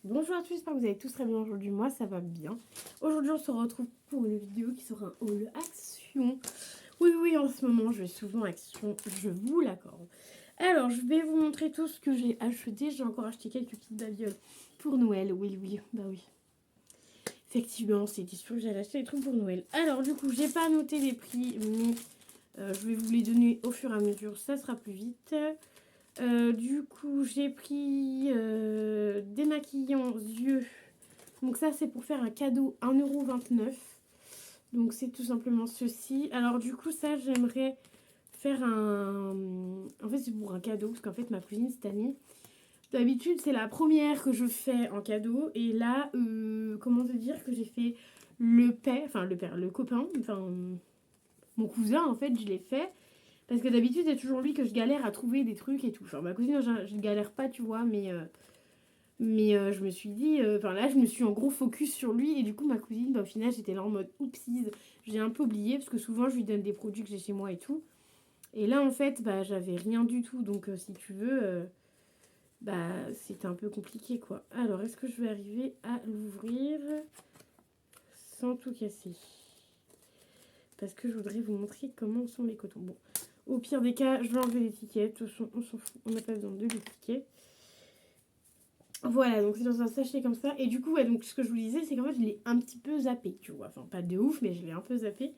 Bonjour à tous, j'espère que vous allez tous très bien aujourd'hui. Moi, ça va bien. Aujourd'hui, on se retrouve pour une vidéo qui sera un haul action. Oui, en ce moment, je vais souvent action, je vous l'accorde. Alors, je vais vous montrer tout ce que j'ai acheté. J'ai encore acheté quelques petites babioles pour Noël. Oui, bah oui. Effectivement, c'était sûr que j'allais acheter des trucs pour Noël. Alors, du coup, j'ai pas noté les prix, mais je vais vous les donner au fur et à mesure. Ça sera plus vite. Du coup, j'ai pris démaquillant yeux. Donc ça, c'est pour faire un cadeau 1,29 €. Donc c'est tout simplement ceci. Alors du coup, ça, j'aimerais faire un... En fait, c'est pour un cadeau, parce qu'en fait, ma cousine, cette année, d'habitude, c'est la première que je fais en cadeau. Et là, comment te dire que j'ai fait le père, enfin le copain, enfin mon cousin, en fait, je l'ai fait. Parce que d'habitude, c'est toujours lui que je galère à trouver des trucs et tout. Enfin, ma cousine, je galère pas, tu vois, mais je me suis dit, enfin là, je me suis en gros focus sur lui. Et du coup, ma cousine, bah, au final, j'étais là en mode oupsies. J'ai un peu oublié, parce que souvent, je lui donne des produits que j'ai chez moi et tout. Et là, en fait, bah, j'avais rien du tout. Donc, si tu veux, bah, c'était un peu compliqué, quoi. Alors, est-ce que je vais arriver à l'ouvrir sans tout casser? Parce que je voudrais vous montrer comment sont les cotons. Bon, au pire des cas, je vais enlever l'étiquette. De toute façon, on s'en fout. On n'a pas besoin de l'étiquette. Voilà, donc c'est dans un sachet comme ça. Et du coup, ouais, donc ce que je vous disais, c'est qu'en fait, je l'ai un petit peu zappé, tu vois. Enfin, pas de ouf, mais je l'ai un peu zappé.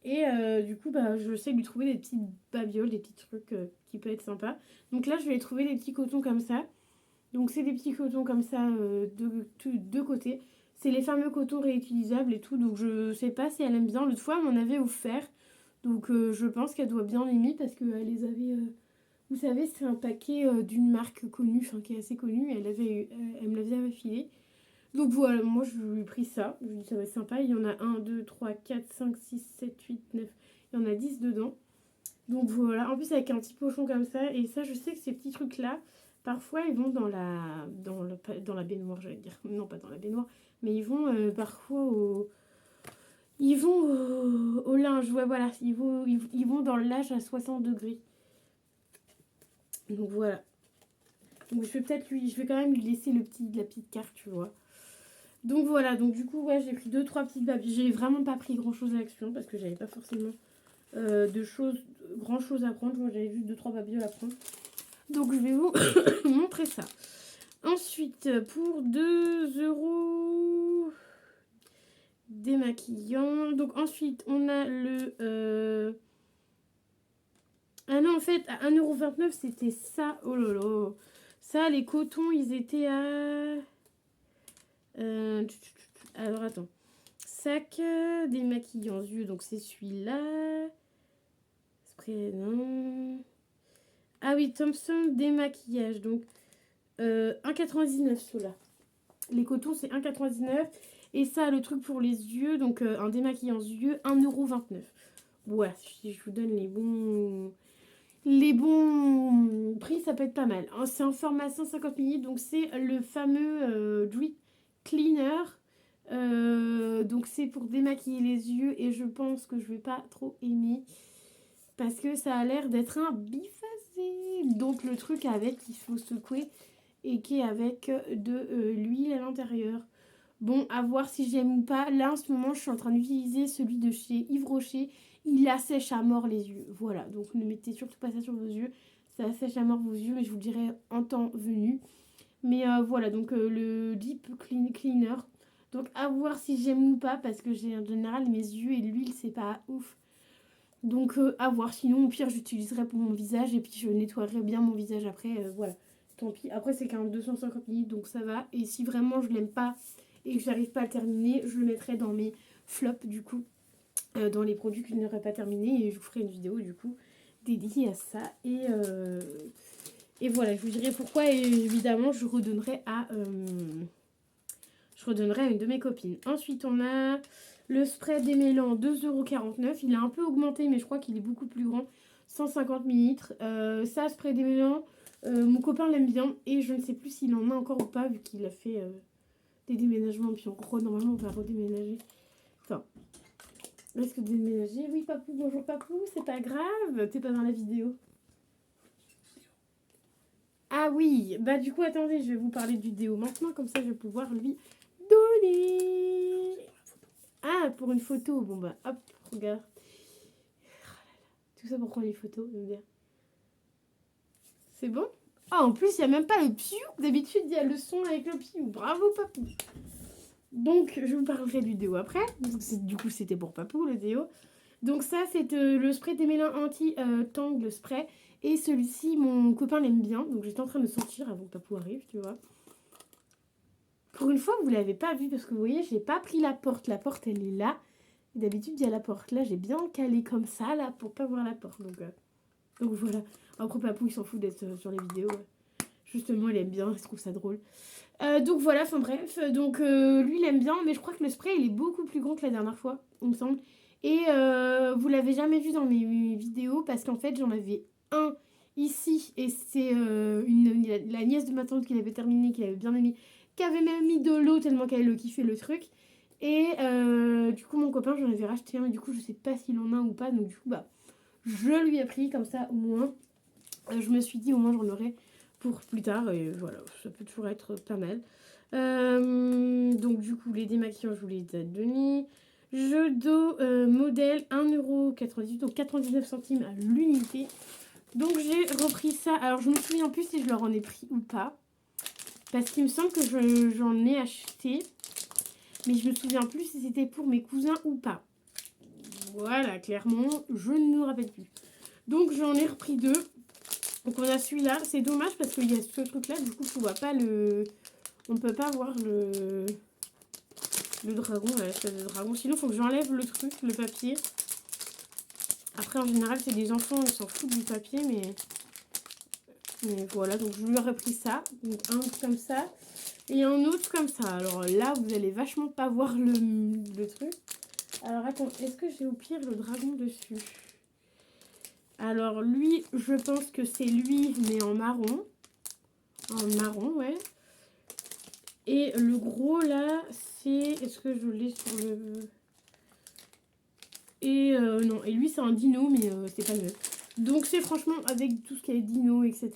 Et du coup, bah, je sais lui trouver des petites babioles, des petits trucs qui peuvent être sympas. Donc là, je vais trouver des petits cotons comme ça. Donc c'est des petits cotons comme ça de côté. C'est les fameux cotons réutilisables et tout. Donc je sais pas si elle aime bien. L'autre fois, elle m'en avait offert. Donc je pense qu'elle doit bien l'aimer parce qu'elle les avait... vous savez, c'est un paquet d'une marque connue, enfin qui est assez connue. Elle me l'avait filé. Donc voilà, moi je lui ai pris ça. Je lui ai dit ça va être sympa. Il y en a 1, 2, 3, 4, 5, 6, 7, 8, 9. Il y en a 10 dedans. Donc voilà, en plus avec un petit pochon comme ça. Et ça, je sais que ces petits trucs-là, parfois ils vont dans la baignoire, j'allais dire. Non, pas dans la baignoire. Mais ils vont parfois au... Ils vont au linge, ouais voilà. Ils vont dans le linge à 60 degrés. Donc voilà. Donc je vais quand même lui laisser la petite carte, tu vois. Donc voilà, donc du coup, ouais, j'ai pris 2-3 petites babioles. J'ai vraiment pas pris grand chose à l'action parce que j'avais pas forcément grand chose à prendre. Moi, j'avais juste 2-3 babioles à prendre. Donc je vais vous montrer ça. Ensuite, pour 2 € démaquillant. Donc ensuite, on a le... Ah non, en fait, à 1,29 € c'était ça. Oh là là. Ça, les cotons, ils étaient à... Alors attends. Sac démaquillant yeux, donc c'est celui-là. Spray, non. Ah oui, Thompson démaquillage, donc 1,99 ceux-là. Les cotons, c'est 1,99. Et ça, le truc pour les yeux, donc un démaquillant yeux, 1,29 €. Voilà, si je vous donne les bons prix, ça peut être pas mal. C'est en format 150 ml, donc c'est le fameux Drip Cleaner. Donc c'est pour démaquiller les yeux et je pense que je vais pas trop aimer parce que ça a l'air d'être un biphasé. Donc le truc avec qu'il faut secouer et qui est avec de l'huile à l'intérieur. Bon, à voir si j'aime ou pas. Là en ce moment je suis en train d'utiliser celui de chez Yves Rocher. Il assèche à mort les yeux. Voilà, donc ne mettez surtout pas ça sur vos yeux. Ça assèche à mort vos yeux, mais je vous le dirai en temps venu. Mais voilà, donc le Deep Cleaner. Donc à voir si j'aime ou pas, parce que j'ai en général mes yeux et l'huile, c'est pas ouf. Donc à voir, sinon au pire j'utiliserai pour mon visage et puis je nettoierai bien mon visage après, voilà. Tant pis, après c'est qu'un 250 ml, donc ça va. Et si vraiment je l'aime pas et que j'arrive pas à le terminer, je le mettrai dans mes flops du coup. Dans les produits que je n'aurais pas terminé et je vous ferai une vidéo du coup dédiée à ça. Et voilà, je vous dirai pourquoi et évidemment je redonnerai à une de mes copines. Ensuite on a le spray démêlant 2,49 €. Il a un peu augmenté mais je crois qu'il est beaucoup plus grand. 150 ml. Ça, spray démêlant, mon copain l'aime bien et je ne sais plus s'il en a encore ou pas vu qu'il a fait des déménagements. Puis normalement on va redéménager. Enfin, est-ce que déménager? Oui, papou, bonjour papou, c'est pas grave, t'es pas dans la vidéo. Ah oui, bah du coup, attendez, je vais vous parler du déo maintenant, comme ça je vais pouvoir lui donner. Ah, pour une photo, bon bah hop, regarde. Tout ça pour prendre les photos, je veux dire. C'est bon? Ah, en plus, il n'y a même pas le piou. D'habitude, il y a le son avec le piou. Bravo, papou. Donc, je vous parlerai du déo après. Donc, du coup, c'était pour papou, le déo. Donc ça, c'est le spray démêlant anti-tangle spray. Et celui-ci, mon copain l'aime bien. Donc, j'étais en train de sortir avant que papou arrive, tu vois. Pour une fois, vous ne l'avez pas vu parce que vous voyez, j'ai pas pris la porte. La porte, elle est là. D'habitude, il y a la porte. Là, j'ai bien calé comme ça, là, pour pas voir la porte. Donc voilà. Après, papou, il s'en fout d'être sur les vidéos. Ouais. Justement, il aime bien, il trouve ça drôle. Donc voilà, enfin bref. Donc lui, il aime bien, mais je crois que le spray, il est beaucoup plus grand que la dernière fois, il me semble. Et vous l'avez jamais vu dans mes vidéos parce qu'en fait, j'en avais un ici. Et c'est la nièce de ma tante qui l'avait terminé, qui avait bien aimé, qui avait même mis de l'eau tellement qu'elle le kiffait le truc. Et du coup, mon copain, j'en avais racheté un. Et du coup, je sais pas s'il en a ou pas. Donc du coup, bah, je lui ai pris comme ça au moins. Je me suis dit au moins j'en aurai pour plus tard et voilà, ça peut toujours être pas mal. Donc du coup les démaquillants je vous les ai donnés. Jeu d'eau modèle 1,98€, donc 99 centimes à l'unité. Donc j'ai repris ça, alors je me souviens plus si je leur en ai pris ou pas. Parce qu'il me semble que j'en ai acheté. Mais je me souviens plus si c'était pour mes cousins ou pas. Voilà, clairement, je ne me rappelle plus. Donc j'en ai repris deux. Donc on a celui-là, c'est dommage parce qu'il y a ce truc là, du coup on voit pas le... On peut pas voir le dragon, l'espèce de dragon. Sinon il faut que j'enlève le truc, le papier. Après en général c'est des enfants, ils s'en foutent du papier, mais voilà, donc je lui aurais pris ça. Donc un comme ça et un autre comme ça. Alors là vous allez vachement pas voir le truc. Alors attends, est-ce que j'ai au pire le dragon dessus? Alors lui, je pense que c'est lui, mais en marron. En marron, ouais. Et le gros là, c'est... Est-ce que je l'ai sur le... Et non, et lui c'est un dino, mais c'est pas le même. Donc c'est franchement avec tout ce qui est dino, etc.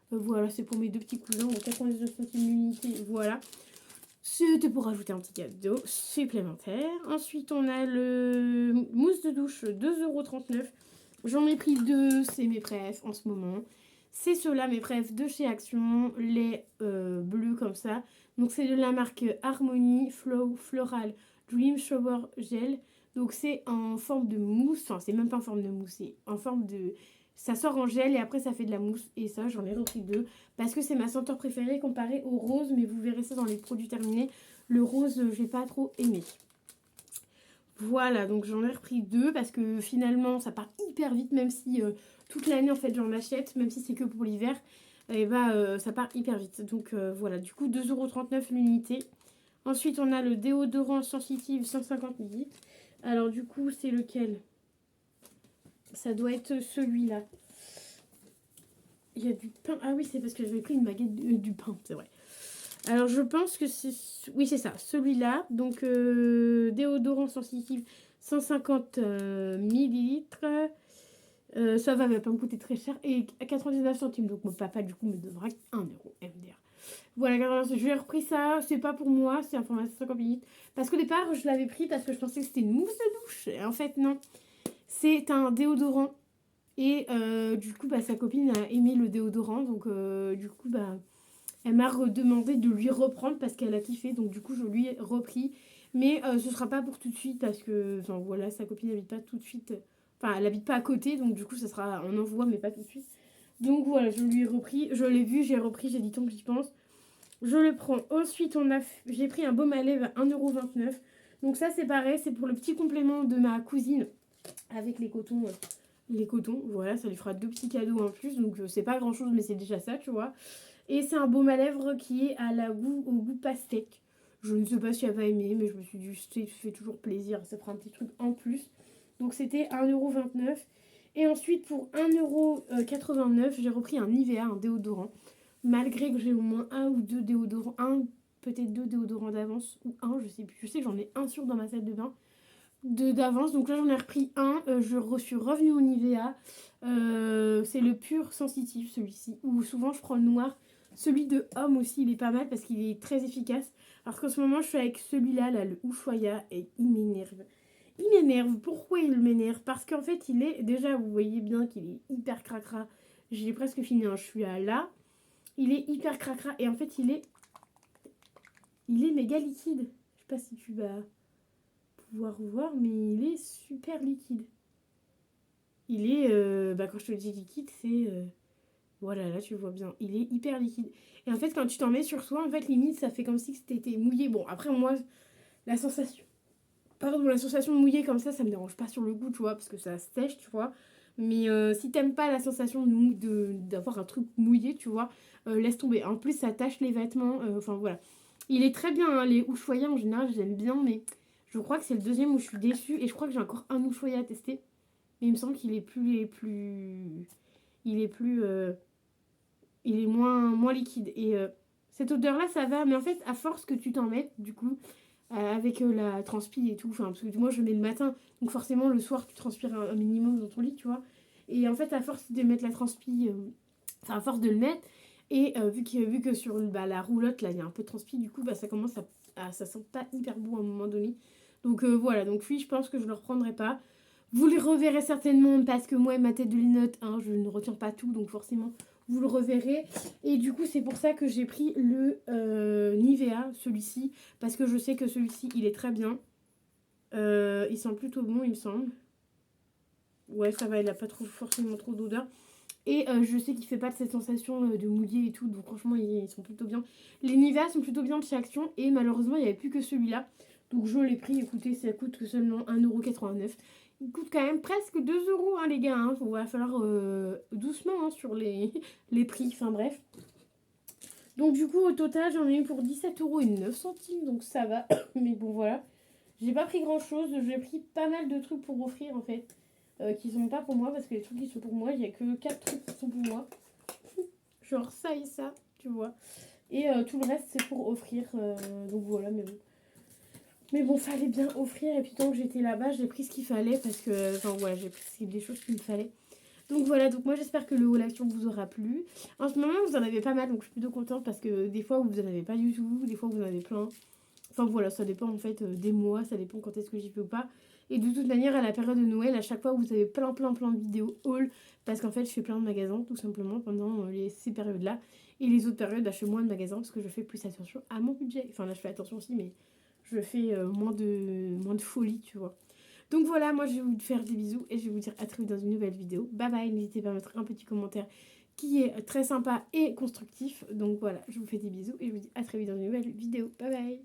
Voilà, c'est pour mes deux petits cousins, donc 99 centimes l'unité, voilà. C'était pour rajouter un petit cadeau supplémentaire. Ensuite, on a le mousse de douche, 2,39€. J'en ai pris deux, c'est mes préfs en ce moment. C'est ceux-là, mes préfs de chez Action, les bleus comme ça. Donc, c'est de la marque Harmony Flow Floral Dream Shower Gel. Donc, c'est en forme de mousse. Enfin, c'est même pas en forme de mousse, c'est en forme de... Ça sort en gel et après, ça fait de la mousse. Et ça, j'en ai repris deux parce que c'est ma senteur préférée comparée au rose. Mais vous verrez ça dans les produits terminés. Le rose, j'ai pas trop aimé. Voilà, donc j'en ai repris deux parce que finalement ça part hyper vite, même si toute l'année en fait j'en achète, même si c'est que pour l'hiver, et bah ça part hyper vite. Donc voilà, du coup 2,39€ l'unité. Ensuite on a le déodorant sensitive 150 ml. Alors du coup c'est lequel? Ça doit être celui-là. Il y a du pain. Ah oui, c'est parce que j'avais pris une baguette du pain, c'est vrai. Alors je pense que c'est... Oui c'est ça, celui-là. Donc déodorant sensitive 150 millilitres. Ça va pas me coûter très cher. Et à 99 centimes. Donc mon papa du coup me donnera 1 euro MDR. Voilà, 89, je lui ai repris ça. C'est pas pour moi, c'est un format 50 millilitres. Parce qu'au départ je l'avais pris parce que je pensais que c'était une mousse de douche. Et en fait non. C'est un déodorant. Et du coup bah, sa copine a aimé le déodorant. Donc du coup bah... Elle m'a redemandé de lui reprendre parce qu'elle a kiffé. Donc du coup, je lui ai repris. Mais ce sera pas pour tout de suite parce que enfin, voilà, sa copine n'habite pas tout de suite. Enfin, elle habite pas à côté. Donc du coup, ça sera en envoi, mais pas tout de suite. Donc voilà, je lui ai repris. Je l'ai vu, j'ai repris, j'ai dit tant que j'y pense. Je le prends. Ensuite, j'ai pris un baume à lèvres à 1,29€. Donc ça, c'est pareil. C'est pour le petit complément de ma cousine avec les cotons. Les cotons, voilà, ça lui fera deux petits cadeaux en plus. Donc c'est pas grand chose, mais c'est déjà ça, tu vois. Et c'est un baume à lèvres qui est au goût pastèque. Je ne sais pas si elle va aimer, mais je me suis dit, ça fait toujours plaisir. Ça fera un petit truc en plus. Donc c'était 1,29€. Et ensuite, pour 1,89€, j'ai repris un Nivea, un déodorant. Malgré que j'ai au moins un ou deux déodorants. Peut-être deux déodorants d'avance. Ou un, je sais plus. Je sais que j'en ai un sur dans ma salle de bain. d'avance. Donc là, j'en ai repris un. Je suis revenue au Nivea. C'est le pur sensitif, celui-ci. Ou souvent, je prends le noir. Celui de homme aussi, il est pas mal parce qu'il est très efficace. Alors qu'en ce moment, je suis avec celui-là, là, le Ushuaïa, et il m'énerve. Il m'énerve. Pourquoi il m'énerve? Parce qu'en fait, il est... Déjà, vous voyez bien qu'il est hyper cracra. J'ai presque fini, hein. Je suis à là. Il est hyper cracra. Et en fait, il est... Il est méga liquide. Je sais pas si tu vas pouvoir voir, mais il est super liquide. Il est... quand je te dis liquide, c'est... Voilà, là, tu vois bien. Il est hyper liquide. Et en fait, quand tu t'en mets sur soi, en fait, limite, ça fait comme si c'était mouillé. Bon, après, moi, la sensation... Pardon, la sensation de mouillé comme ça me dérange pas sur le goût, tu vois, parce que ça sèche, tu vois. Mais si t'aimes pas la sensation d'avoir un truc mouillé, tu vois, laisse tomber. En plus, ça tâche les vêtements. Enfin, voilà. Il est très bien, hein, les Ushuaïa, en général, j'aime bien, mais je crois que c'est le deuxième où je suis déçue. Et je crois que j'ai encore un Ushuaïa à tester. Mais il me semble qu'il est plus... Il est plus... il est moins liquide. Et cette odeur-là, ça va. Mais en fait, à force que tu t'en mettes, du coup, avec la transpi et tout. Enfin, parce que moi, je mets le matin. Donc forcément, le soir, tu transpires un minimum dans ton lit, tu vois. Et en fait, à force de mettre la transpi... Enfin, à force de le mettre... Et vu que sur la roulotte, là, il y a un peu de transpi, du coup, ça commence ça sent pas hyper bon à un moment donné. Donc voilà, donc oui, je pense que je le reprendrai pas. Vous le reverrez certainement parce que moi, ma tête de linotte, hein, je ne retiens pas tout, donc forcément, vous le reverrez. Et du coup, c'est pour ça que j'ai pris le Nivea, celui-ci, parce que je sais que celui-ci, il est très bien. Il sent plutôt bon, il me semble. Ouais, ça va, il n'a pas forcément trop d'odeur. Et je sais qu'il fait pas de cette sensation de mouillé et tout, donc franchement, ils sont plutôt bien. Les Nivea sont plutôt bien de chez Action, et malheureusement, il n'y avait plus que celui-là. Donc je l'ai pris, écoutez, ça coûte que seulement 1,89 €. Il coûte quand même presque 2 €, hein, les gars. Hein. Il va falloir doucement hein, sur les prix, enfin bref. Donc du coup, au total, j'en ai eu pour 17,09 €, donc ça va. Mais bon, voilà. J'ai pas pris grand-chose, j'ai pris pas mal de trucs pour offrir, en fait. Qui sont pas pour moi, parce que les trucs qui sont pour moi, il y a que 4 trucs qui sont pour moi. Genre ça et ça, tu vois. Et tout le reste, c'est pour offrir. Donc voilà, mais bon. Mais bon, fallait bien offrir. Et puis tant que j'étais là-bas, j'ai pris ce qu'il fallait parce que... Enfin voilà, j'ai pris des choses qu'il me fallait. Donc voilà, donc moi j'espère que le haul action vous aura plu. En ce moment, vous en avez pas mal, donc je suis plutôt contente parce que des fois, vous en avez pas du tout. Des fois, vous en avez plein. Enfin voilà, ça dépend en fait des mois, ça dépend quand est-ce que j'y vais ou pas. Et de toute manière, à la période de Noël, à chaque fois, vous avez plein de vidéos haul. Parce qu'en fait, je fais plein de magasins, tout simplement, pendant ces périodes-là. Et les autres périodes, je fais moins de magasins parce que je fais plus attention à mon budget. Enfin, là, je fais attention aussi, mais je fais moins de folie, tu vois. Donc voilà, moi, je vais vous faire des bisous et je vais vous dire à très vite dans une nouvelle vidéo. Bye bye, n'hésitez pas à mettre un petit commentaire qui est très sympa et constructif. Donc voilà, je vous fais des bisous et je vous dis à très vite dans une nouvelle vidéo. Bye bye.